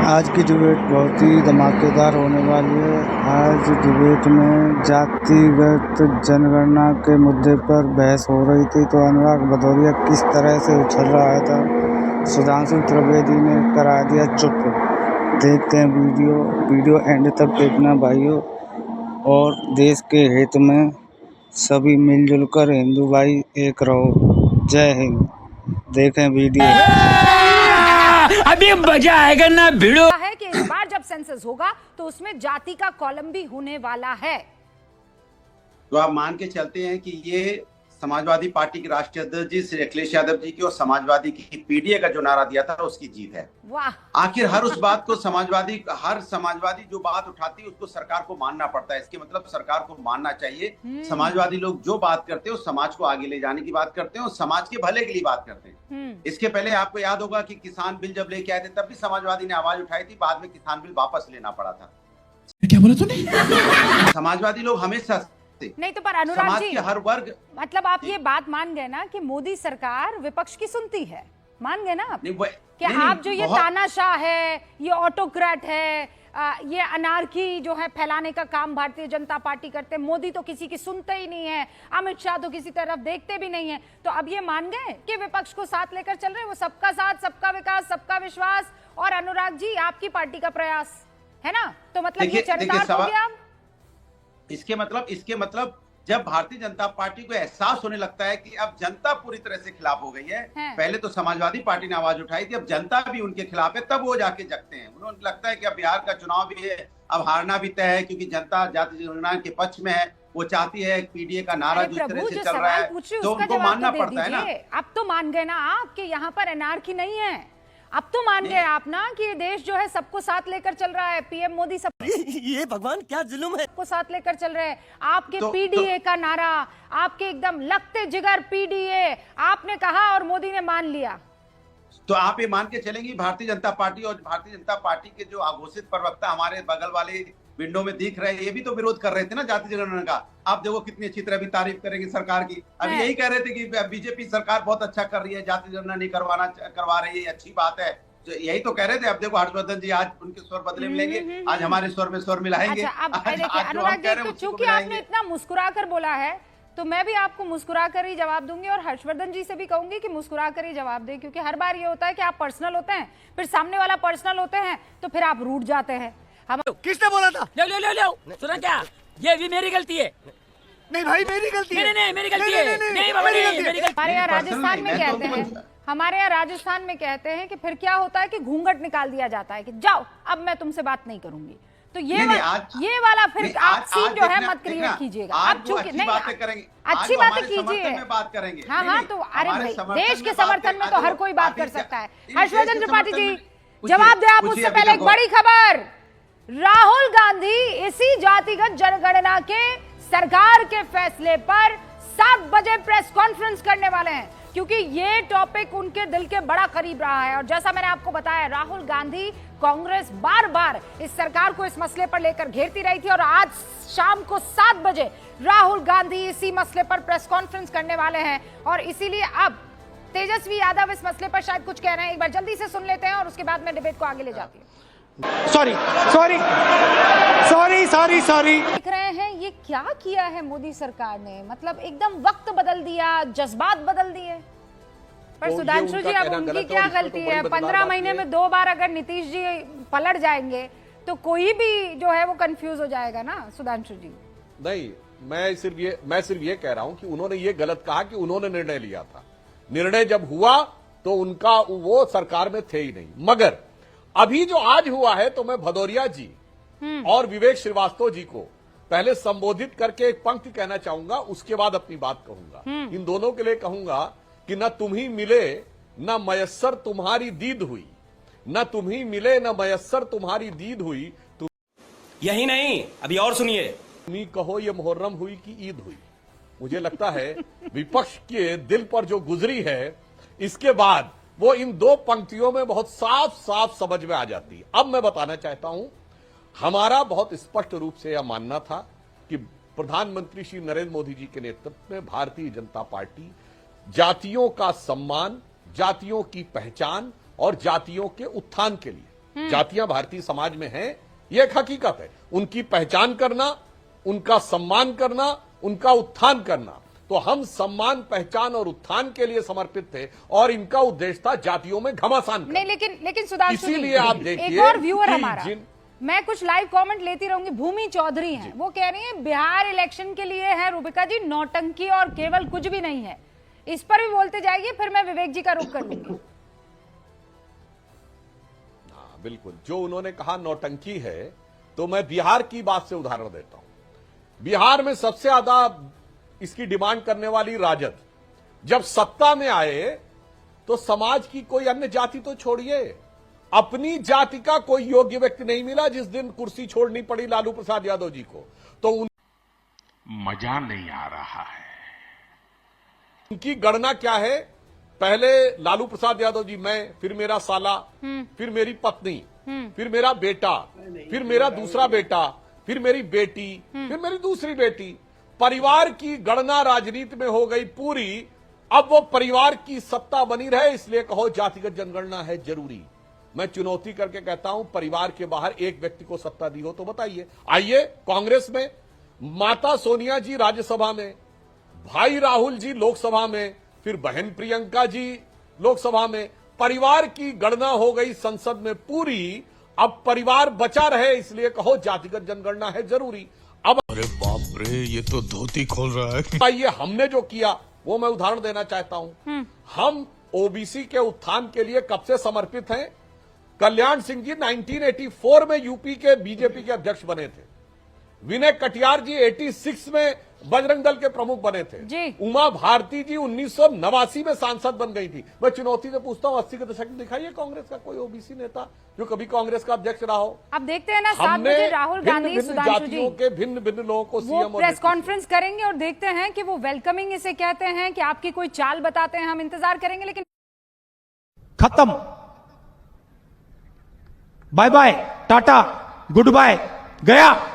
आज की डिबेट बहुत ही धमाकेदार होने वाली है। आज डिबेट में जातिगत जनगणना के मुद्दे पर बहस हो रही थी, तो अनुराग भदौरिया किस तरह से उछल रहा था, सुधांशु त्रिवेदी ने करा दिया चुप। देखते हैं वीडियो एंड तक देखना भाइयों, और देश के हित में सभी मिलजुल कर हिंदू भाई एक रहो। जय हिंद। देखें वीडियो। अभी मजा आएगा ना भिड़ो। है कि इस बार जब सेंसस होगा तो उसमें जाति का कॉलम भी होने वाला है। तो आप मान के चलते हैं कि ये समाजवादी पार्टी के राष्ट्रीय अध्यक्ष जी श्री अखिलेश यादव जी की और समाजवादी की पीडीए का जो नारा दिया था उसकी जीत है। वाह। आखिर हर उस बात को हर समाजवादी जो बात उठाती है उसको सरकार को मानना पड़ता है। इसके मतलब सरकार को मानना चाहिए। समाजवादी लोग जो बात करते हैं वो समाज को आगे ले जाने की बात करते हैं और समाज के भले के लिए बात करते हैं। इसके पहले आपको याद होगा कि किसान बिल जब लेके आए थे तब भी समाजवादी ने आवाज उठाई थी, बाद में किसान बिल वापस लेना पड़ा था। क्या बोला तूने? समाजवादी लोग हमेशा नहीं तो पर अनुराग जी, हर वर्ग, मतलब आप ये बात मान गए ना कि मोदी सरकार विपक्ष की सुनती है, मान गए ना आप कि आप जो ये तानाशाह है, ये ऑटोक्रेट है, ये अनार्की जो है फैलाने का काम भारतीय जनता पार्टी करते हैं, मोदी तो किसी की सुनते ही नहीं है, अमित शाह तो किसी तरफ देखते भी नहीं है, तो अब ये मान गए कि विपक्ष को साथ लेकर चल रहे हैं, वो सबका साथ, सबका विकास, सबका विश्वास और अनुराग जी आपकी पार्टी का प्रयास है ना, तो मतलब ये चरितार्थ हो गया। इसके मतलब जब भारतीय जनता पार्टी को एहसास होने लगता है कि अब जनता पूरी तरह से खिलाफ हो गई है, पहले तो समाजवादी पार्टी ने आवाज उठाई थी, अब जनता भी उनके खिलाफ है, तब वो जाके जगते हैं। उन्हें लगता है कि अब बिहार का चुनाव भी है, अब हारना भी तय है, क्योंकि जनता जाति जनगणना के पक्ष में है, वो चाहती है पीडीए का नारा जिस तरह से चल रहा है तो उनको मानना पड़ता है ना। अब तो मान गए ना आप कि यहाँ पर एनार्की नहीं है, अब तो मान गए आप ना कि देश जो है सबको साथ लेकर चल रहा है, पीएम मोदी सब ये भगवान क्या जुल्म है, को साथ लेकर चल रहे हैं। आपके पीडीए का नारा, आपके एकदम लगते जिगर पीडीए आपने कहा और मोदी ने मान लिया। तो आप ये मान के चलेंगे भारतीय जनता पार्टी और भारतीय जनता पार्टी के जो अघोषित प्रवक्ता हमारे बगल वाले विंडो में दिख रहे हैं, ये भी तो विरोध कर रहे थे ना जाति जनगणना का। आप देखो कितनी अच्छी तरह भी तारीफ करेंगे सरकार की। अभी यही कह रहे थे कि बीजेपी सरकार बहुत अच्छा कर रही है, जाति जनगणना नहीं करवा रही है, अच्छी बात है, यही तो कह रहे थे। अब देखो हर्षवर्धन जी आज उनके स्वर बदले मिलेंगे, आज हमारे स्वर में स्वर मिलाएंगे। अनुराग जी, क्योंकि आपने इतना मुस्कुरा कर बोला है तो मैं भी आपको मुस्कुरा कर ही जवाब दूंगी और हर्षवर्धन जी से भी कहूंगी कि मुस्कुरा कर ही जवाब दें, क्योंकि हर बार ये होता है कि आप पर्सनल होते हैं, फिर सामने वाला पर्सनल होते हैं तो फिर आप रूठ जाते हैं। हम किसने बोला था? ले सुना क्या? ये भी मेरी गलती है। नहीं भाई मेरी गलती है। नहीं मेरी गलती है। नहीं बाबा नहीं मेरी गलती। हमारे यहाँ राजस्थान में कहते हैं, हमारे यहाँ राजस्थान में कहते हैं कि फिर क्या होता है कि घूंघट निकाल दिया जाता है कि जाओ अब मैं तुमसे बात नहीं करूंगी। तो ये वाला फिर आप सीन जो है मत क्रिएट कीजिएगा। आप चूंकि नहीं अच्छी बातें कीजिए। हाँ तो अरे भाई देश के समर्थन में तो हर कोई बात कर सकता है। हर्षवर्धन त्रिपाठी जी जवाब दे आप मुझसे पहले। एक बड़ी खबर, राहुल गांधी इसी जातिगत जनगणना के सरकार के फैसले पर 7 बजे प्रेस कॉन्फ्रेंस करने वाले हैं, क्योंकि ये टॉपिक उनके दिल के बड़ा करीब रहा है। और जैसा मैंने आपको बताया, राहुल गांधी, कांग्रेस बार बार इस सरकार को इस मसले पर लेकर घेरती रही थी और आज शाम को 7 बजे राहुल गांधी इसी मसले पर प्रेस कॉन्फ्रेंस करने वाले हैं। और इसीलिए अब तेजस्वी यादव इस मसले पर शायद कुछ कह रहे हैं, एक बार जल्दी से सुन लेते हैं और उसके बाद मैं डिबेट को आगे ले जाती हूँ। सॉरी देख रहे हैं ये क्या किया है मोदी सरकार ने, मतलब एकदम वक्त बदल दिया, जज्बात बदल दिए। पर सुधांशु जी अब उनकी क्या गलती है? 15 महीने में 2 बार अगर नीतीश जी पलट जाएंगे तो कोई भी जो है वो कंफ्यूज हो जाएगा ना सुधांशु जी। नहीं, मैं सिर्फ ये कह रहा हूं कि उन्होंने ये गलत कहा कि उन्होंने निर्णय लिया था। निर्णय जब हुआ तो उनका वो सरकार में थे ही नहीं। मगर अभी जो आज हुआ है तो मैं भदौरिया जी और विवेक श्रीवास्तव जी को पहले संबोधित करके एक पंक्ति कहना चाहूंगा, उसके बाद अपनी बात कहूंगा। इन दोनों के लिए कहूंगा कि न तुम ही मिले न मयस्सर तुम्हारी दीद हुई, न तुम ही मिले न मयस्सर तुम्हारी दीद हुई। तुम यही नहीं, अभी और सुनिए। तुम्ही कहो ये मुहर्रम हुई कि ईद हुई। मुझे लगता है विपक्ष के दिल पर जो गुजरी है, इसके बाद वो इन 2 पंक्तियों में बहुत साफ समझ में आ जाती है। अब मैं बताना चाहता हूं, हमारा बहुत स्पष्ट रूप से यह मानना था कि प्रधानमंत्री श्री नरेंद्र मोदी जी के नेतृत्व में भारतीय जनता पार्टी जातियों का सम्मान, जातियों की पहचान और जातियों के उत्थान के लिए जातियां भारतीय समाज में हैं, यह एक हकीकत है। उनकी पहचान करना, उनका सम्मान करना, उनका उत्थान करना, तो हम सम्मान, पहचान और उत्थान के लिए समर्पित थे और इनका उद्देश्य था जातियों में घमासान करना। नहीं, लेकिन सुधांशु जी, इसीलिए आप देखिए एक और व्यूअर हमारा, मैं कुछ लाइव कमेंट लेती रहूंगी। भूमि चौधरी हैं, वो कह रही हैं बिहार इलेक्शन के लिए है रूबिका जी नौटंकी और केवल कुछ भी नहीं है। इस पर भी बोलते जाइए, फिर मैं विवेक जी का रुख कर लूंगी। हाँ बिल्कुल, जो उन्होंने कहा नौटंकी है, तो मैं बिहार की बात से उदाहरण देता हूं। बिहार में सबसे ज्यादा इसकी डिमांड करने वाली राजद जब सत्ता में आए तो समाज की कोई अन्य जाति तो छोड़िए, अपनी जाति का कोई योग्य व्यक्ति नहीं मिला जिस दिन कुर्सी छोड़नी पड़ी लालू प्रसाद यादव जी को, तो मजा नहीं आ रहा है। उनकी गणना क्या है, पहले लालू प्रसाद यादव जी, मैं, फिर मेरा साला, फिर मेरी पत्नी, फिर मेरा बेटा, फिर मेरा दूसरा बेटा, फिर मेरी बेटी, फिर मेरी दूसरी बेटी। परिवार की गणना राजनीति में हो गई पूरी। अब वो परिवार की सत्ता बनी रहे, इसलिए कहो जातिगत जनगणना है जरूरी। मैं चुनौती करके कहता हूं, परिवार के बाहर एक व्यक्ति को सत्ता दी हो तो बताइए। आइए, कांग्रेस में माता सोनिया जी राज्यसभा में, भाई राहुल जी लोकसभा में, फिर बहन प्रियंका जी लोकसभा में। परिवार की गणना हो गई संसद में पूरी। अब परिवार बचा रहे, इसलिए कहो जातिगत जनगणना है जरूरी। अब अरे बाप रे, ये तो धोती खोल रहा है। आइए, हमने जो किया वो मैं उदाहरण देना चाहता हूं। हम ओबीसी के उत्थान के लिए कब से समर्पित हैं। कल्याण सिंह जी 1984 में यूपी के बीजेपी के अध्यक्ष बने थे। विनय कटियार जी 86 में बजरंग दल के प्रमुख बने थे जी। उमा भारती जी 1989 में सांसद बन गई थी। मैं चुनौती से पूछता हूं, 80 के दशक में दिखाइए कांग्रेस का कोई ओबीसी नेता जो कभी कांग्रेस का अध्यक्ष रहा हो। अब देखते हैं ना, 7 बजे राहुल गांधी, सुधांशु जी के भिन्न भिन्न लोगों को सीएम वो प्रेस कॉन्फ्रेंस करेंगे और देखते हैं कि वो वेलकमिंग इसे कहते हैं कि आपकी कोई चाल बताते हैं। हम इंतजार करेंगे, लेकिन खत्म, bye bye, tata, good bye, गया।